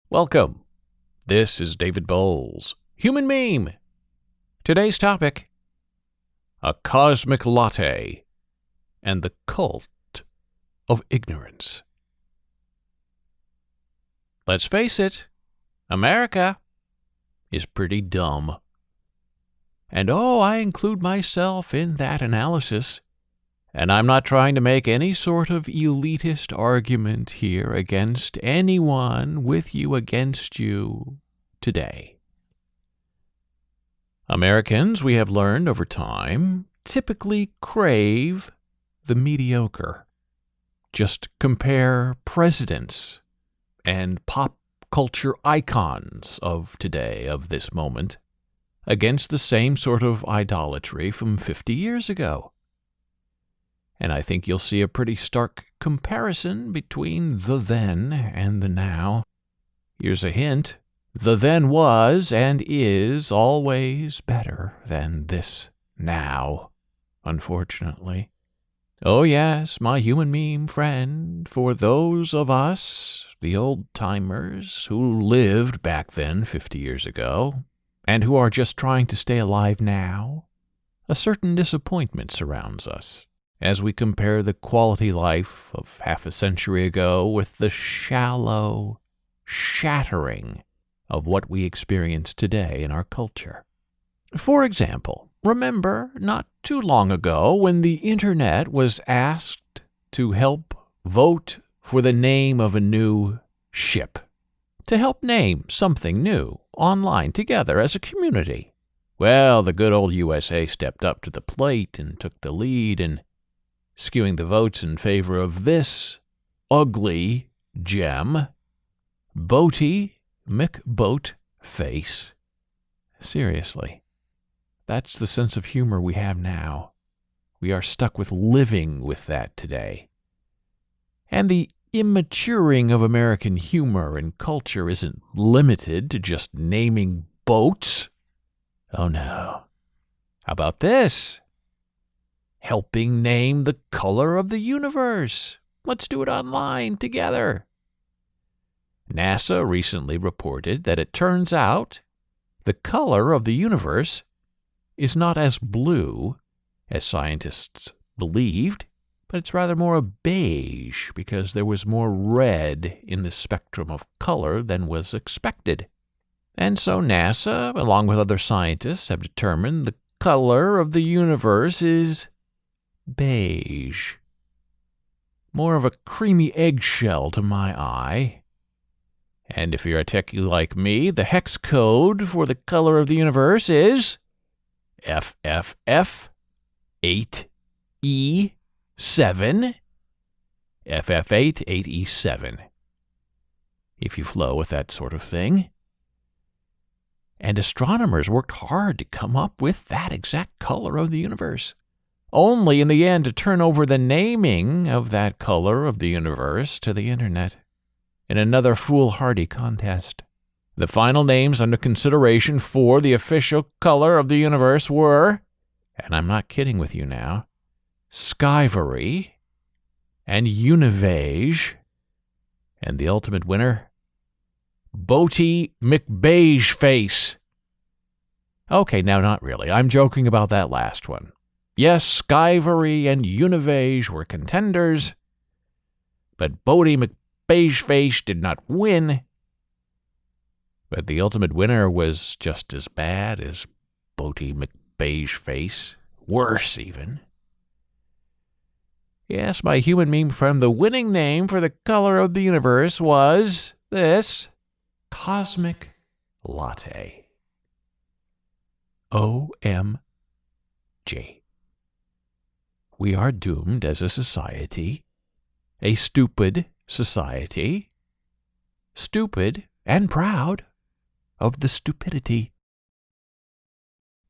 Welcome. This is David Bowles. Human Meme. Today's topic: a cosmic latte and the cult of ignorance. Let's face it, America is pretty dumb. And I include myself in that analysis. And I'm not trying to make any sort of elitist argument here against anyone with you against you today. Americans, we have learned over time, typically crave the mediocre. Just compare presidents and pop culture icons of today, of this moment, against the same sort of idolatry from 50 years ago. And I think you'll see a pretty stark comparison between the then and the now. Here's a hint. The then was and is always better than this now, unfortunately. Oh yes, my human meme friend, for those of us, the old-timers, who lived back then 50 years ago, and who are just trying to stay alive now, a certain disappointment surrounds us as we compare the quality life of half a century ago with the shallow shattering of what we experience today in our culture. For example, remember not too long ago when the internet was asked to help vote for the name of a new ship, to help name something new online together as a community. Well, the good old USA stepped up to the plate and took the lead in skewing the votes in favor of this ugly gem, Boaty McBoatface. Seriously, that's the sense of humor we have now. We are stuck with living with that today. And the immaturing of American humor and culture isn't limited to just naming boats. Oh no. How about this? Helping name the color of the universe. Let's do it online together. NASA recently reported that it turns out the color of the universe is not as blue as scientists believed, but it's rather more a beige because there was more red in the spectrum of color than was expected. And so NASA, along with other scientists, have determined the color of the universe is beige. More of a creamy eggshell to my eye. And if you're a techie like me, the hex code for the color of the universe is FFF8E7. FF8E7. If you flow with that sort of thing. And astronomers worked hard to come up with that exact color of the universe, only in the end to turn over the naming of that color of the universe to the internet in another foolhardy contest. The final names under consideration for the official color of the universe were, and I'm not kidding with you now, Skyvery and Univage, and the ultimate winner, Boaty McBoatface. Okay, now not really. I'm joking about that last one. Yes, Skyvery and Univage were contenders, but Boaty McBoatface did not win. But the ultimate winner was just as bad as Boaty McBoatface, worse even. Yes, my human meme friend, the winning name for the color of the universe was this cosmic latte. OMG. We are doomed as a society, a stupid society, stupid and proud of the stupidity.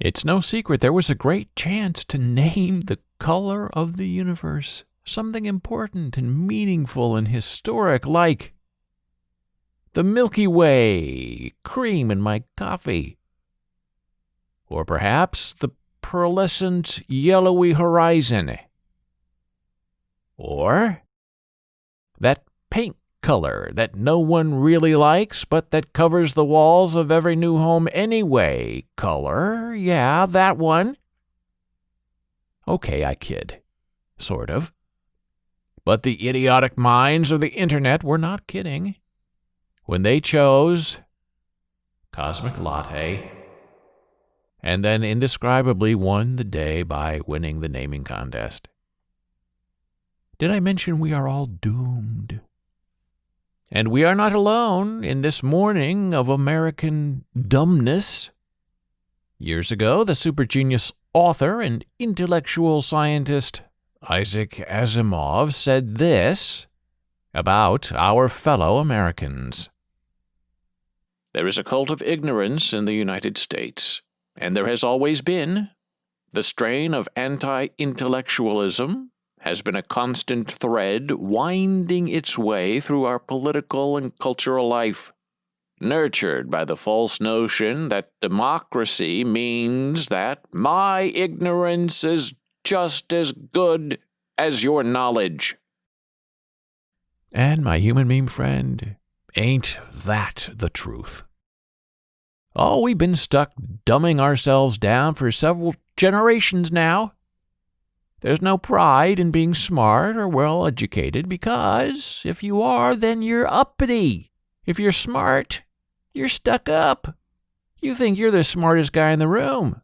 It's no secret there was a great chance to name the color of the universe something important and meaningful and historic, like the Milky Way, cream in my coffee. Or perhaps the pearlescent yellowy horizon. Or that pink color that no one really likes, but that covers the walls of every new home anyway color. Yeah, that one. Okay, I kid. Sort of. But the idiotic minds of the internet were not kidding when they chose Cosmic Latte and then indescribably won the day by winning the naming contest. Did I mention we are all doomed? And we are not alone in this morning of American dumbness. Years ago, the supergenius author and intellectual scientist Isaac Asimov said this about our fellow Americans. There is a cult of ignorance in the United States, and there has always been. The strain of anti-intellectualism has been a constant thread winding its way through our political and cultural life, nurtured by the false notion that democracy means that my ignorance is just as good as your knowledge. And my human meme friend, ain't that the truth? Oh, we've been stuck dumbing ourselves down for several generations now. There's no pride in being smart or well-educated because if you are, then you're uppity. If you're smart, you're stuck up. You think you're the smartest guy in the room.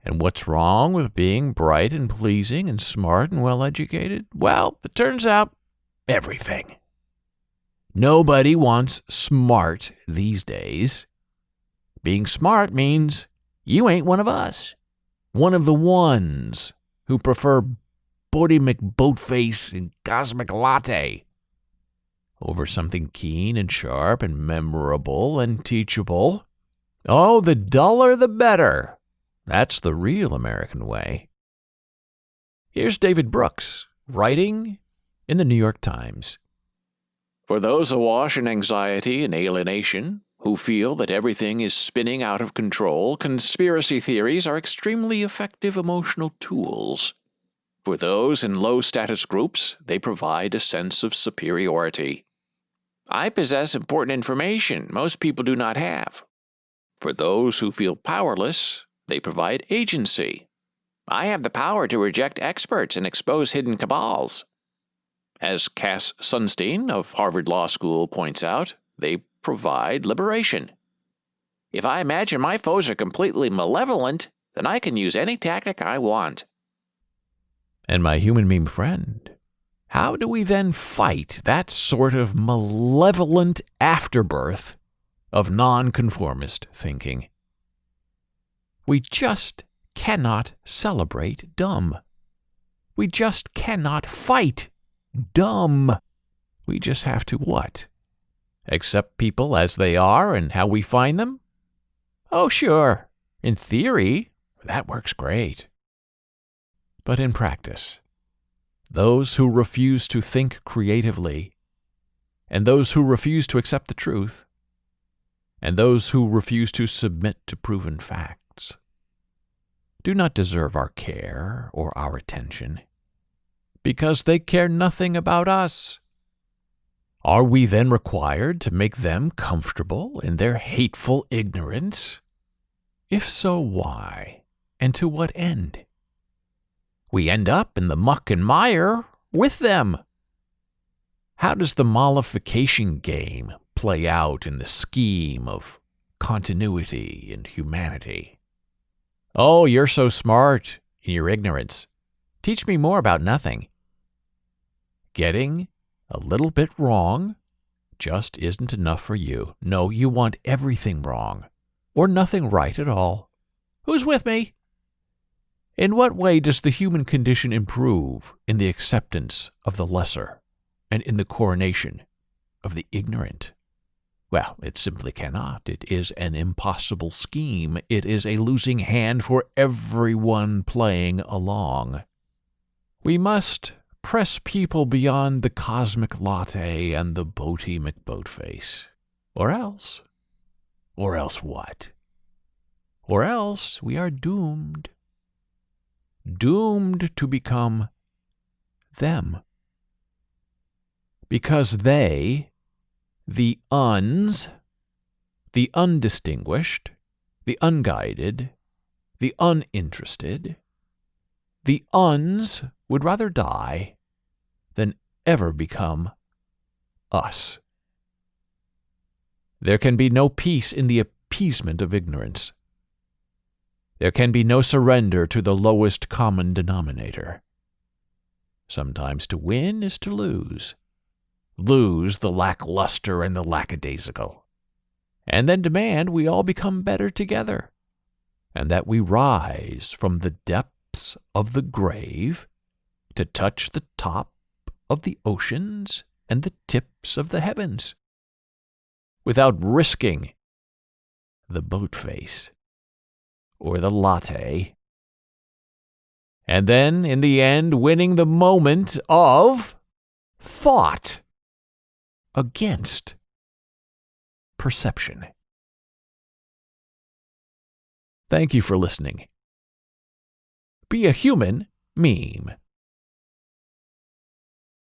And what's wrong with being bright and pleasing and smart and well-educated? Well, it turns out everything. Nobody wants smart these days. Being smart means you ain't one of us. One of the ones who prefer Boaty McBoatface and Cosmic Latte over something keen and sharp and memorable and teachable. Oh, the duller the better. That's the real American way. Here's David Brooks, writing in the New York Times. For those awash in anxiety and alienation, who feel that everything is spinning out of control, conspiracy theories are extremely effective emotional tools. For those in low-status groups, they provide a sense of superiority. I possess important information most people do not have. For those who feel powerless, they provide agency. I have the power to reject experts and expose hidden cabals. As Cass Sunstein of Harvard Law School points out, they provide liberation. If I imagine my foes are completely malevolent, then I can use any tactic I want. And my human meme friend, how do we then fight that sort of malevolent afterbirth of nonconformist thinking? We just cannot celebrate dumb. We just cannot fight dumb. We just have to what? Accept people as they are and how we find them? Oh, sure. In theory, that works great. But in practice, those who refuse to think creatively, and those who refuse to accept the truth, and those who refuse to submit to proven facts, do not deserve our care or our attention, because they care nothing about us. Are we then required to make them comfortable in their hateful ignorance? If so, why, and to what end? We end up in the muck and mire with them. How does the mollification game play out in the scheme of continuity and humanity? Oh, you're so smart in your ignorance. Teach me more about nothing. Getting a little bit wrong just isn't enough for you. No, you want everything wrong, or nothing right at all. Who's with me? In what way does the human condition improve in the acceptance of the lesser and in the coronation of the ignorant? Well, it simply cannot. It is an impossible scheme. It is a losing hand for everyone playing along. We must press people beyond the Cosmic Latte and the Boaty McBoatface. Or else what? Or else we are doomed. Doomed to become them. Because they The uns, the undistinguished, the unguided, the uninterested, the uns would rather die than ever become us. There can be no peace in the appeasement of ignorance. There can be no surrender to the lowest common denominator. Sometimes to win is to lose. Lose the lackluster and the lackadaisical. And then demand we all become better together, and that we rise from the depths of the grave to touch the top of the oceans and the tips of the heavens, without risking the boatface or the latte, and then, in the end, winning the moment of thought against perception. Thank you for listening. Be a human meme.